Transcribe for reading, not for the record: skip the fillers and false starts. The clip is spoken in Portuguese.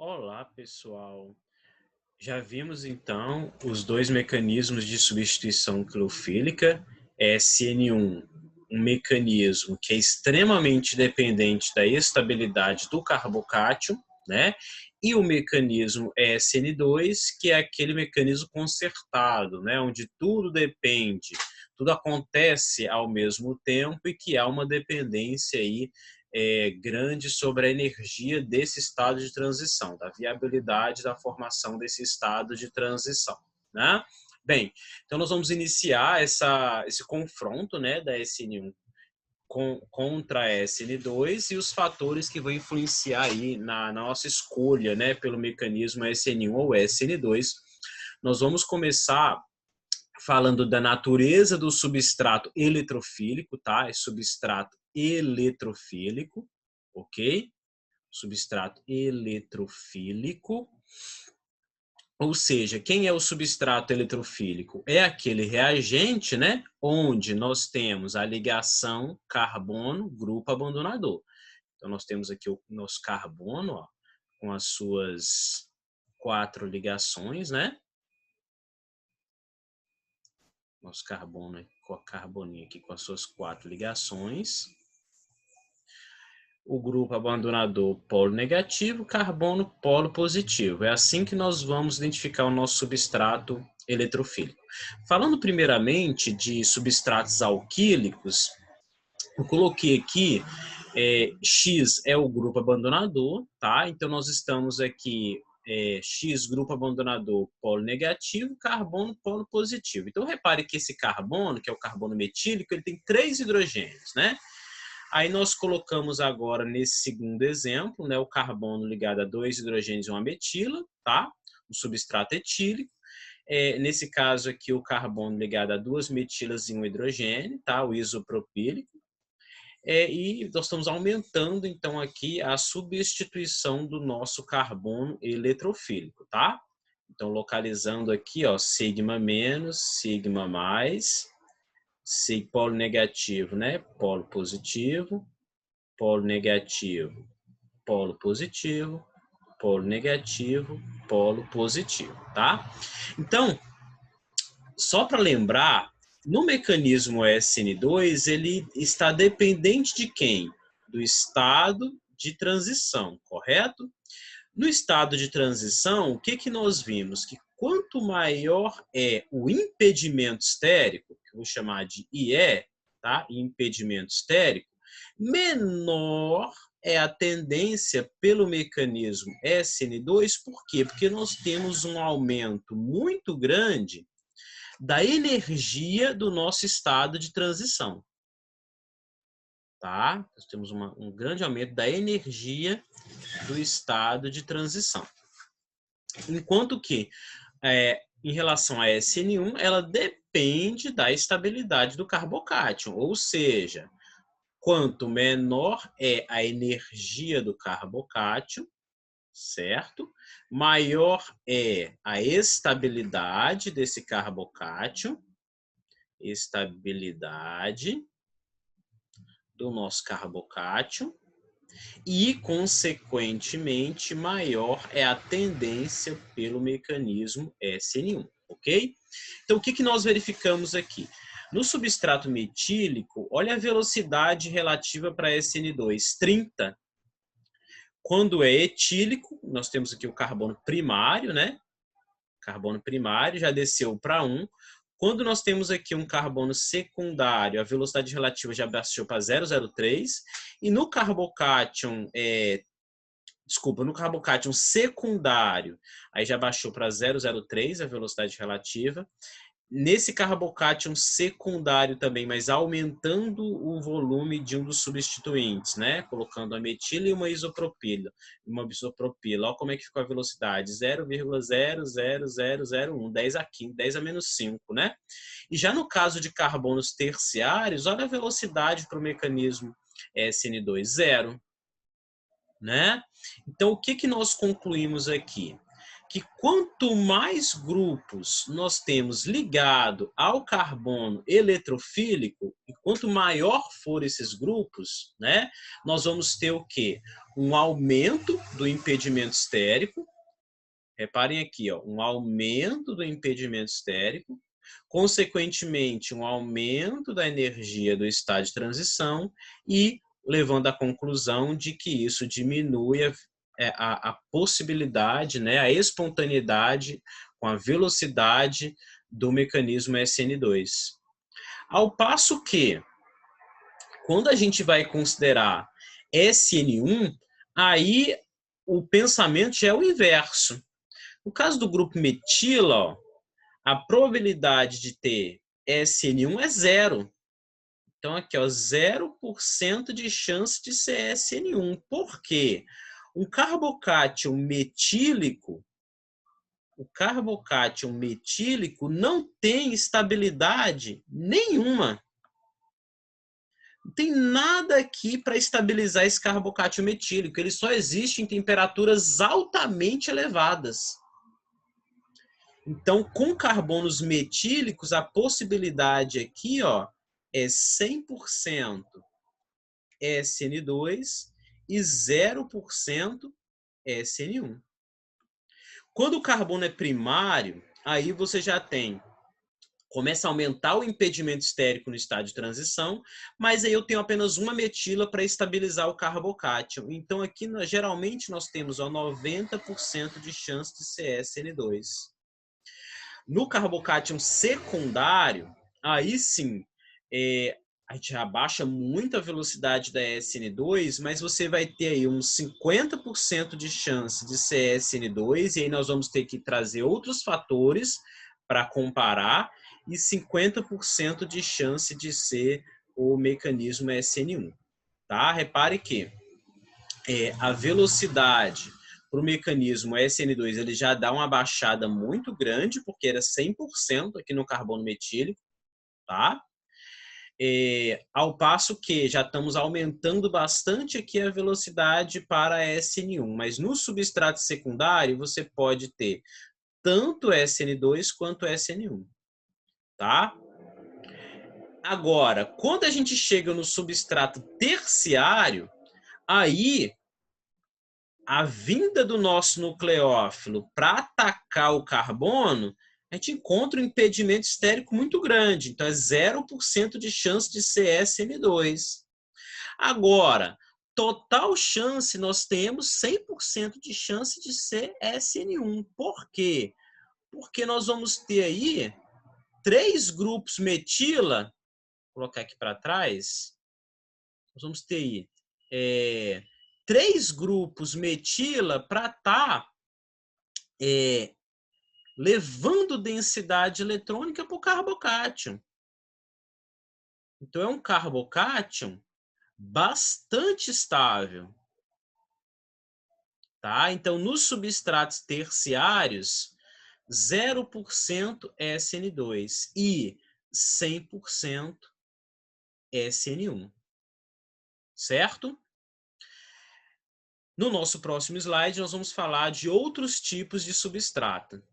Olá, pessoal. Já vimos então os dois mecanismos de substituição clorofílica, SN1, um mecanismo que é extremamente dependente da estabilidade do carbocátio, né? E o mecanismo SN2, que é aquele mecanismo concertado, né? Onde tudo depende, tudo acontece ao mesmo tempo e que há uma dependência aí grande sobre a energia desse estado de transição, da viabilidade da formação desse estado de transição, né? Bem, então nós vamos iniciar esse confronto, né, da SN1 contra a SN2 e os fatores que vão influenciar aí na nossa escolha, né, pelo mecanismo SN1 ou SN2. Nós vamos começar falando da natureza do substrato eletrofílico, tá? É substrato eletrofílico, ok? Substrato eletrofílico. Ou seja, quem é o substrato eletrofílico? É aquele reagente, né? Onde nós temos a ligação carbono-grupo abandonador. Então, nós temos aqui o nosso carbono, ó, com as suas 4 ligações, né? Nosso carbono com a carboninha aqui com as suas 4 ligações. O grupo abandonador polo negativo, carbono polo positivo. É assim que nós vamos identificar o nosso substrato eletrofílico. Falando primeiramente de substratos alquílicos, eu coloquei aqui X é o grupo abandonador, tá? Então nós estamos aqui X grupo abandonador polo negativo, carbono polo positivo. Então repare que esse carbono, que é o carbono metílico, ele tem 3 hidrogênios, né? Aí nós colocamos agora nesse segundo exemplo, né, o carbono ligado a 2 hidrogênios e uma metila, tá? O substrato etílico. Nesse caso aqui, o carbono ligado a 2 metilas e um hidrogênio, tá? O isopropílico. E nós estamos aumentando, então, aqui a substituição do nosso carbono eletrofílico, tá? Então, localizando aqui, ó, sigma menos, sigma mais, polo negativo, né? Polo positivo, polo negativo, polo positivo, polo negativo, polo positivo, tá? Então, só para lembrar, no mecanismo SN2, ele está dependente de quem? Do estado de transição, correto? No estado de transição, o que nós vimos? Que quanto maior é o impedimento estérico, que eu vou chamar de IE, tá? Impedimento estérico, menor é a tendência pelo mecanismo SN2, por quê? Porque nós temos um aumento muito grande da energia do nosso estado de transição. Tá? Nós temos um grande aumento da energia do estado de transição. Enquanto que, em relação a SN1, ela depende da estabilidade do carbocátion, ou seja, quanto menor é a energia do carbocátion, certo? Maior é a estabilidade desse carbocátion, estabilidade do nosso carbocátion, e, consequentemente, maior é a tendência pelo mecanismo SN1, ok? Então, o que nós verificamos aqui? No substrato metílico, olha a velocidade relativa para SN2, 30. Quando é etílico, nós temos aqui o carbono primário, né? Carbono primário já desceu para 1. Quando nós temos aqui um carbono secundário, a velocidade relativa já baixou para 0,03. E no carbocátion, no carbocátion secundário, aí já baixou para 0,03 a velocidade relativa. Nesse carbocátion secundário também, mas aumentando o volume de um dos substituintes, né? Colocando a metila e uma isopropila. Olha como é que ficou a velocidade, 0,00001, 10 a 15, 10 a menos 5, né? E já no caso de carbonos terciários, olha a velocidade para o mecanismo SN2, 0. Né? Então, o que nós concluímos aqui? que quanto mais grupos nós temos ligado ao carbono eletrofílico, e quanto maior for esses grupos, né, nós vamos ter o quê? Um aumento do impedimento estérico. Reparem aqui, ó, um aumento do impedimento estérico, consequentemente, um aumento da energia do estado de transição e levando à conclusão de que isso diminui a possibilidade, né, a espontaneidade com a velocidade do mecanismo SN2. Ao passo que, quando a gente vai considerar SN1, aí o pensamento já é o inverso. No caso do grupo metila, ó, a probabilidade de ter SN1 é zero. Então, aqui, ó, 0% de chance de ser SN1. Por quê? Um carbocátion metílico, o carbocátion metílico não tem estabilidade nenhuma. Não tem nada aqui para estabilizar esse carbocátion metílico. Ele só existe em temperaturas altamente elevadas. Então, com carbonos metílicos, a possibilidade aqui, ó, é 100% SN2 e 0% SN1. Quando o carbono é primário, aí você já começa a aumentar o impedimento estérico no estado de transição, mas aí eu tenho apenas uma metila para estabilizar o carbocátion. Então, aqui, geralmente, nós temos ó, 90% de chance de ser SN2. No carbocátion secundário, aí sim, a gente abaixa muito a velocidade da SN2, mas você vai ter aí uns 50% de chance de ser SN2, e aí nós vamos ter que trazer outros fatores para comparar, e 50% de chance de ser o mecanismo SN1. Tá? Repare que a velocidade para o mecanismo SN2 ele já dá uma baixada muito grande, porque era 100% aqui no carbono metílico, tá? Ao passo que já estamos aumentando bastante aqui a velocidade para SN1, mas no substrato secundário você pode ter tanto SN2 quanto SN1, tá? Agora, quando a gente chega no substrato terciário, aí a vinda do nosso nucleófilo para atacar o carbono, a gente encontra um impedimento estérico muito grande. Então, é 0% de chance de ser SN2. Agora, total chance, nós temos 100% de chance de ser SN1. Por quê? Porque nós vamos ter aí 3 grupos metila, vou colocar aqui para trás, nós vamos ter aí 3 grupos metila para estar levando densidade eletrônica para o carbocátion. Então, é um carbocátion bastante estável. Tá? Então, nos substratos terciários, 0% SN2 e 100% SN1. Certo? No nosso próximo slide, nós vamos falar de outros tipos de substrato.